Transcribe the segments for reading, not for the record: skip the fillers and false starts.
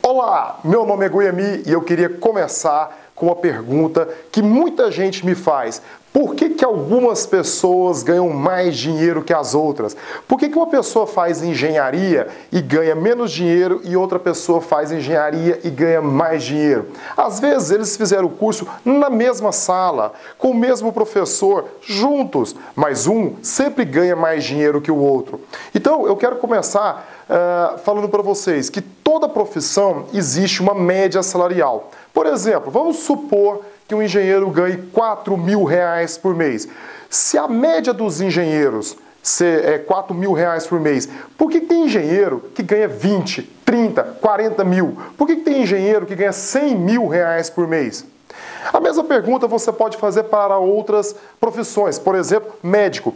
Olá, meu nome é Guiami e eu queria começar com uma pergunta que muita gente me faz. Por que algumas pessoas ganham mais dinheiro que as outras? Por que uma pessoa faz engenharia e ganha menos dinheiro e outra pessoa faz engenharia e ganha mais dinheiro? Às vezes eles fizeram o curso na mesma sala, com o mesmo professor, juntos, mas um sempre ganha mais dinheiro que o outro. Então eu quero começar falando para vocês que toda profissão existe uma média salarial. Por exemplo, vamos supor que um engenheiro ganhe R$4.000 por mês. Se a média dos engenheiros é R$4.000 por mês, por que tem engenheiro que ganha 20, 30, 40 mil? Por que tem engenheiro que ganha R$100.000 por mês? A mesma pergunta você pode fazer para outras profissões, por exemplo, médico.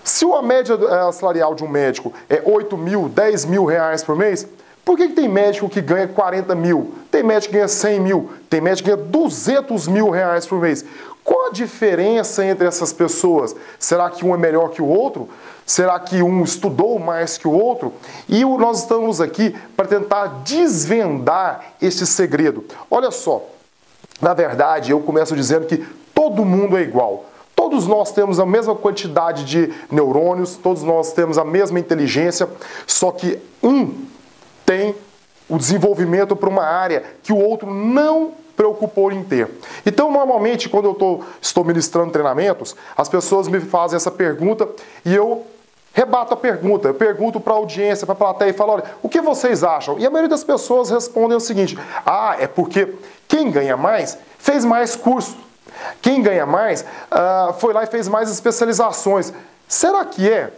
Se a média salarial de um médico é R$8.000, R$10.000 por mês, por que tem médico que ganha 40 mil? Tem médico que ganha 100 mil? Tem médico que ganha R$200.000 por mês? Qual a diferença entre essas pessoas? Será que um é melhor que o outro? Será que um estudou mais que o outro? E nós estamos aqui para tentar desvendar esse segredo. Olha só, na verdade eu começo dizendo que todo mundo é igual. Todos nós temos a mesma quantidade de neurônios, todos nós temos a mesma inteligência, só que um tem o desenvolvimento para uma área que o outro não preocupou em ter. Então, normalmente, quando eu estou ministrando treinamentos, as pessoas me fazem essa pergunta e eu rebato a pergunta. Eu pergunto para a audiência, para a plateia e falo, olha, o que vocês acham? E a maioria das pessoas respondem o seguinte, é porque quem ganha mais fez mais curso. Quem ganha mais foi lá e fez mais especializações. Será que é?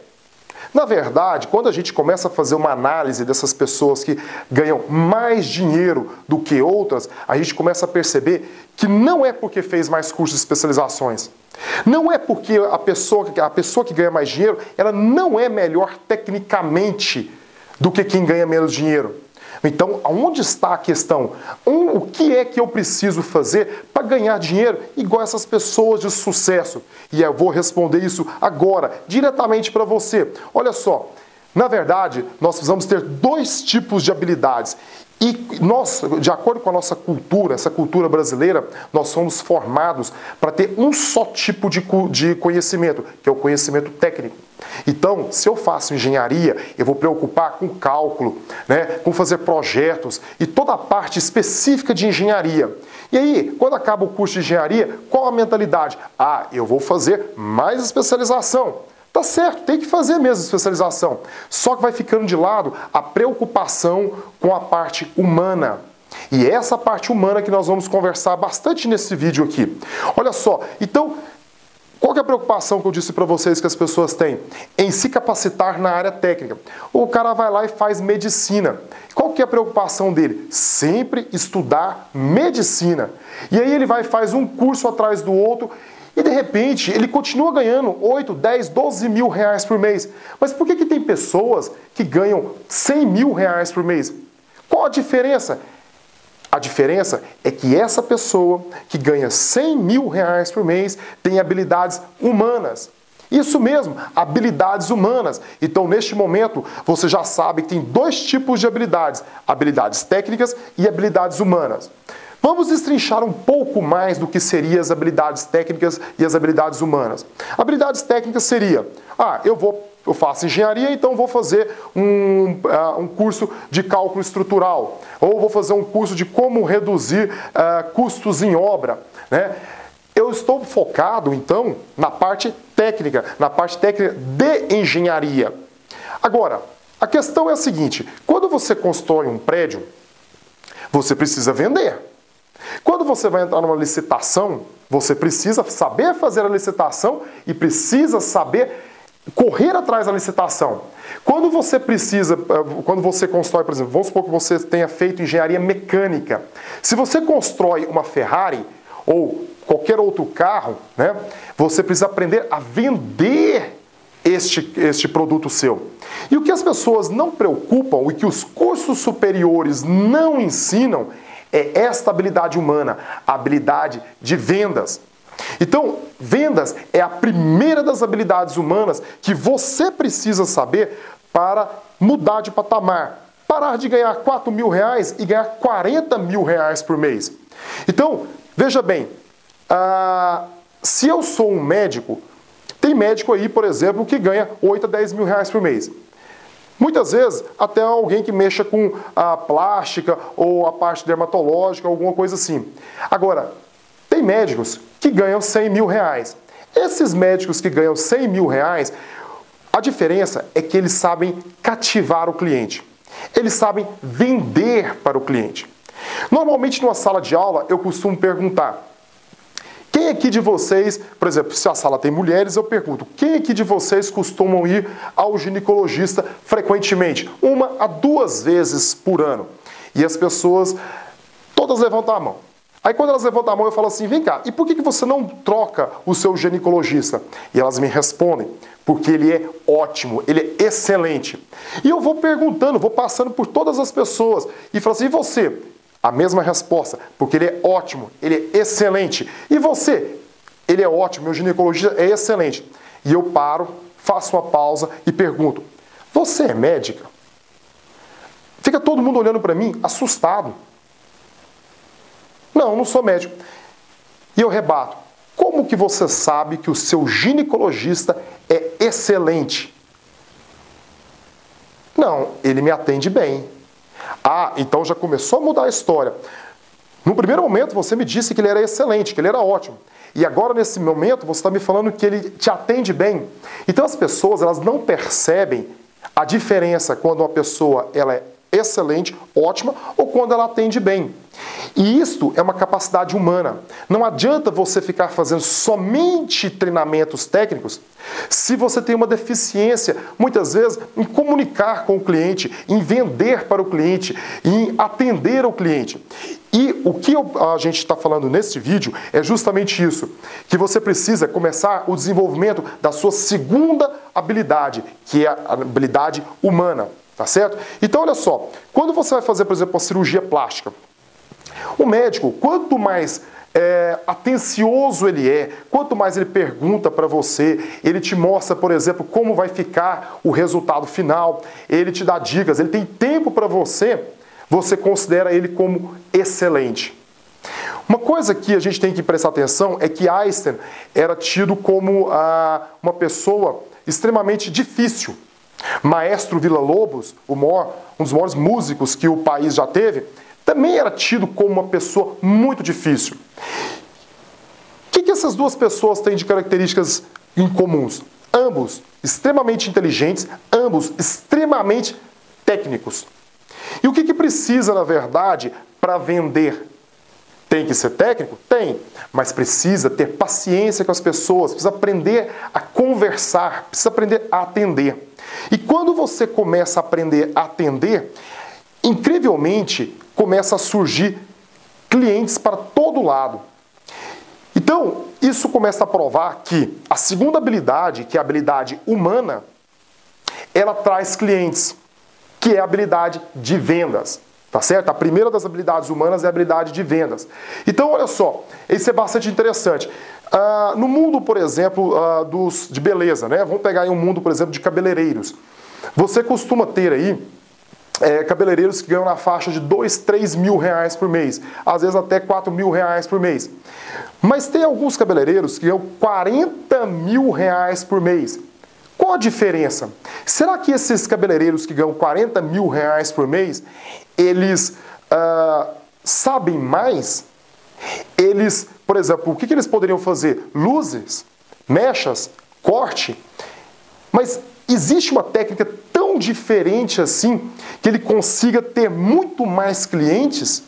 Na verdade, quando a gente começa a fazer uma análise dessas pessoas que ganham mais dinheiro do que outras, a gente começa a perceber que não é porque fez mais cursos de especializações. Não é porque a pessoa que ganha mais dinheiro, ela não é melhor tecnicamente do que quem ganha menos dinheiro. Então, aonde está a questão? O que é que eu preciso fazer para ganhar dinheiro igual essas pessoas de sucesso? E eu vou responder isso agora, diretamente para você. Olha só, na verdade, nós precisamos ter dois tipos de habilidades. E nós, de acordo com a nossa cultura, essa cultura brasileira, nós somos formados para ter um só tipo de conhecimento, que é o conhecimento técnico. Então, se eu faço engenharia, eu vou preocupar com cálculo, com fazer projetos e toda a parte específica de engenharia. E aí, quando acaba o curso de engenharia, qual a mentalidade? Eu vou fazer mais especialização. Tá certo, tem que fazer mesmo especialização. Só que vai ficando de lado a preocupação com a parte humana. E é essa parte humana que nós vamos conversar bastante nesse vídeo aqui. Olha só, então, qual que é a preocupação que eu disse para vocês que as pessoas têm? Em se capacitar na área técnica. O cara vai lá e faz medicina. Qual que é a preocupação dele? Sempre estudar medicina. E aí ele vai e faz um curso atrás do outro e de repente ele continua ganhando 8, 10, 12 mil reais por mês. Mas por que tem pessoas que ganham 100 mil reais por mês? Qual a diferença? A diferença é que essa pessoa que ganha 100 mil reais por mês tem habilidades humanas. Isso mesmo, habilidades humanas. Então, neste momento, você já sabe que tem dois tipos de habilidades. Habilidades técnicas e habilidades humanas. Vamos destrinchar um pouco mais do que seriam as habilidades técnicas e as habilidades humanas. Habilidades técnicas seria, eu faço engenharia, então vou fazer um curso de cálculo estrutural. Ou vou fazer um curso de como reduzir custos em obra. Eu estou focado, então, na parte técnica de engenharia. Agora, a questão é a seguinte, quando você constrói um prédio, você precisa vender. Quando você vai entrar numa licitação, você precisa saber fazer a licitação e precisa saber correr atrás da licitação. Quando você constrói, por exemplo, vamos supor que você tenha feito engenharia mecânica. Se você constrói uma Ferrari ou qualquer outro carro, você precisa aprender a vender este produto seu. E o que as pessoas não preocupam e que os cursos superiores não ensinam é esta habilidade humana, a habilidade de vendas. Então, vendas é a primeira das habilidades humanas que você precisa saber para mudar de patamar, parar de ganhar 4 mil reais e ganhar 40 mil reais por mês. Então, veja bem, se eu sou um médico, tem médico aí, por exemplo, que ganha 8 a 10 mil reais por mês. Muitas vezes, até alguém que mexa com a plástica ou a parte dermatológica, alguma coisa assim. Agora, tem médicos que ganham 100 mil reais. Esses médicos que ganham 100 mil reais, a diferença é que eles sabem cativar o cliente. Eles sabem vender para o cliente. Normalmente, numa sala de aula, eu costumo perguntar: quem aqui de vocês, por exemplo, se a sala tem mulheres, eu pergunto, quem aqui de vocês costumam ir ao ginecologista frequentemente? 1 a 2 vezes por ano. E as pessoas todas levantam a mão. Aí quando elas levantam a mão, eu falo assim: vem cá, e por que você não troca o seu ginecologista? E elas me respondem: porque ele é ótimo, ele é excelente. E eu vou perguntando, vou passando por todas as pessoas e falo assim: e você? A mesma resposta: porque ele é ótimo, ele é excelente. E você? Ele é ótimo, meu ginecologista é excelente. E eu paro, faço uma pausa e pergunto: você é médica? Fica todo mundo olhando para mim, assustado. Não, não sou médico. E eu rebato: como que você sabe que o seu ginecologista é excelente? Não, ele me atende bem. Ah, então já começou a mudar a história. No primeiro momento você me disse que ele era excelente, que ele era ótimo. E agora nesse momento você está me falando que ele te atende bem. Então as pessoas, elas não percebem a diferença quando uma pessoa ela é excelente, ótima, ou quando ela atende bem. E isto é uma capacidade humana. Não adianta você ficar fazendo somente treinamentos técnicos se você tem uma deficiência, muitas vezes, em comunicar com o cliente, em vender para o cliente, em atender o cliente. E o que a gente está falando neste vídeo é justamente isso, que você precisa começar o desenvolvimento da sua segunda habilidade, que é a habilidade humana. Tá certo? Então, olha só, quando você vai fazer, por exemplo, uma cirurgia plástica, o médico, quanto mais atencioso ele é, quanto mais ele pergunta para você, ele te mostra, por exemplo, como vai ficar o resultado final, ele te dá dicas, ele tem tempo para você, você considera ele como excelente. Uma coisa que a gente tem que prestar atenção é que Einstein era tido como uma pessoa extremamente difícil. Maestro Villa-Lobos, um dos maiores músicos que o país já teve, também era tido como uma pessoa muito difícil. O que essas duas pessoas têm de características incomuns? Ambos extremamente inteligentes, ambos extremamente técnicos. E o que precisa, na verdade, para vender? Tem que ser técnico? Tem, mas precisa ter paciência com as pessoas, precisa aprender a conversar, precisa aprender a atender. E quando você começa a aprender a atender, incrivelmente começa a surgir clientes para todo lado. Então, isso começa a provar que a segunda habilidade, que é a habilidade humana, ela traz clientes, que é a habilidade de vendas. Tá certo? A primeira das habilidades humanas é a habilidade de vendas. Então, olha só, isso é bastante interessante. No mundo, por exemplo, de beleza, né? Vamos pegar aí um mundo, por exemplo, de cabeleireiros. Você costuma ter aí cabeleireiros que ganham na faixa de 2, 3 mil reais por mês. Às vezes até 4 mil reais por mês. Mas tem alguns cabeleireiros que ganham 40 mil reais por mês. Qual a diferença? Será que esses cabeleireiros que ganham 40 mil reais por mês, eles sabem mais? Eles, por exemplo, o que eles poderiam fazer? Luzes, mechas, corte? Mas existe uma técnica tão diferente assim que ele consiga ter muito mais clientes?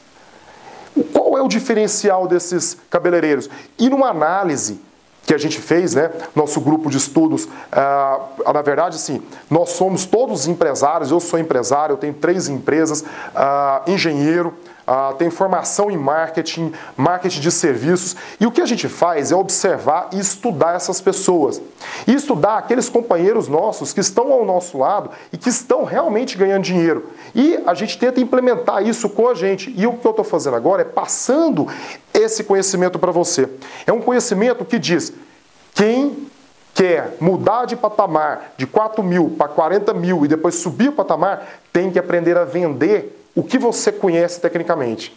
Qual é o diferencial desses cabeleireiros? E numa análise que a gente fez, né, nosso grupo de estudos, na verdade, sim, nós somos todos empresários, eu sou empresário, eu tenho 3 empresas, engenheiro, tenho formação em marketing, marketing de serviços, e o que a gente faz é observar e estudar essas pessoas. E estudar aqueles companheiros nossos que estão ao nosso lado e que estão realmente ganhando dinheiro. E a gente tenta implementar isso com a gente. E o que eu estou fazendo agora é passando esse conhecimento para você. É um conhecimento que diz: quem quer mudar de patamar de 4 mil para 40 mil e depois subir o patamar, tem que aprender a vender o que você conhece tecnicamente.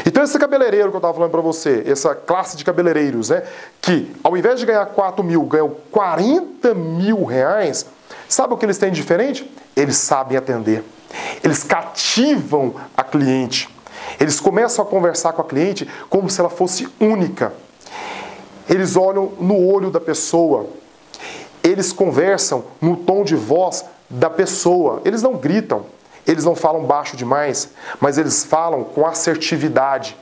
Então esse cabeleireiro que eu estava falando para você, essa classe de cabeleireiros, né, que ao invés de ganhar 4 mil, ganham 40 mil reais, sabe o que eles têm de diferente? Eles sabem atender. Eles cativam a cliente. Eles começam a conversar com a cliente como se ela fosse única. Eles olham no olho da pessoa. Eles conversam no tom de voz da pessoa. Eles não gritam. Eles não falam baixo demais, mas eles falam com assertividade.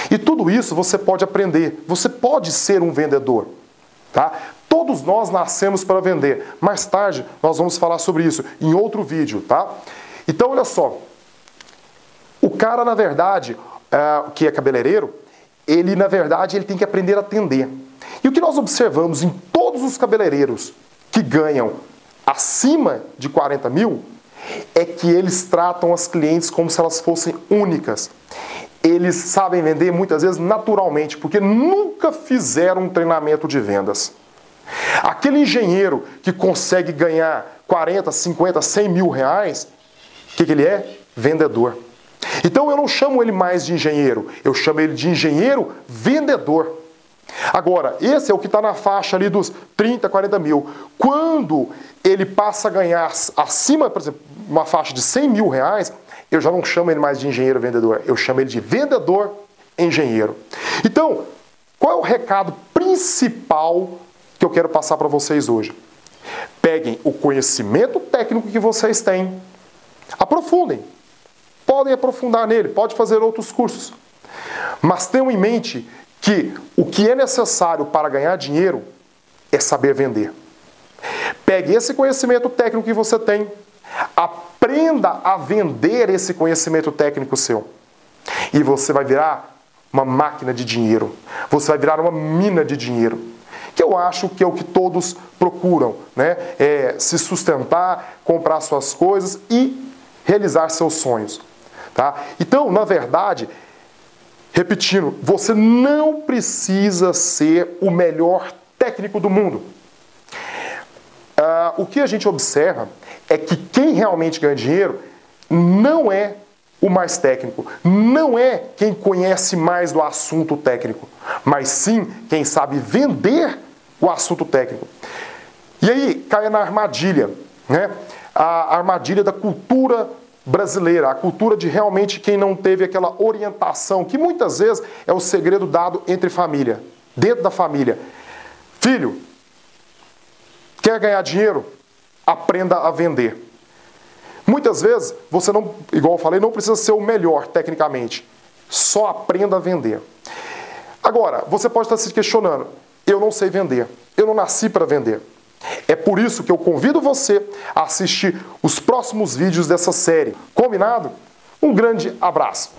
E tudo isso você pode aprender. Você pode ser um vendedor, tá? Todos nós nascemos para vender. Mais tarde nós vamos falar sobre isso em outro vídeo, tá? Então olha só. O cara, na verdade, que é cabeleireiro, ele, na verdade, ele tem que aprender a atender. E o que nós observamos em todos os cabeleireiros que ganham acima de 40 mil, é que eles tratam as clientes como se elas fossem únicas. Eles sabem vender muitas vezes naturalmente, porque nunca fizeram um treinamento de vendas. Aquele engenheiro que consegue ganhar 40, 50, 100 mil reais, o que ele é? Vendedor. Então eu não chamo ele mais de engenheiro, eu chamo ele de engenheiro vendedor. Agora, esse é o que está na faixa ali dos 30, 40 mil. Quando ele passa a ganhar acima, por exemplo, uma faixa de 100 mil reais, eu já não chamo ele mais de engenheiro vendedor, eu chamo ele de vendedor engenheiro. Então, qual é o recado principal que eu quero passar para vocês hoje? Peguem o conhecimento técnico que vocês têm, aprofundem. Podem aprofundar nele, pode fazer outros cursos. Mas tenham em mente que o que é necessário para ganhar dinheiro é saber vender. Pegue esse conhecimento técnico que você tem, aprenda a vender esse conhecimento técnico seu. E você vai virar uma máquina de dinheiro. Você vai virar uma mina de dinheiro. Que eu acho que é o que todos procuram, né? É se sustentar, comprar suas coisas e realizar seus sonhos. Tá? Então, na verdade, repetindo, você não precisa ser o melhor técnico do mundo. O que a gente observa é que quem realmente ganha dinheiro não é o mais técnico, não é quem conhece mais do assunto técnico, mas sim quem sabe vender o assunto técnico. E aí cai na armadilha, né? A armadilha da cultura brasileira, a cultura de realmente quem não teve aquela orientação, que muitas vezes é o segredo dado entre família, dentro da família. Filho, quer ganhar dinheiro? Aprenda a vender. Muitas vezes, você não, igual eu falei, não precisa ser o melhor tecnicamente, só aprenda a vender. Agora, você pode estar se questionando, eu não sei vender, eu não nasci para vender. É por isso que eu convido você a assistir os próximos vídeos dessa série. Combinado? Um grande abraço!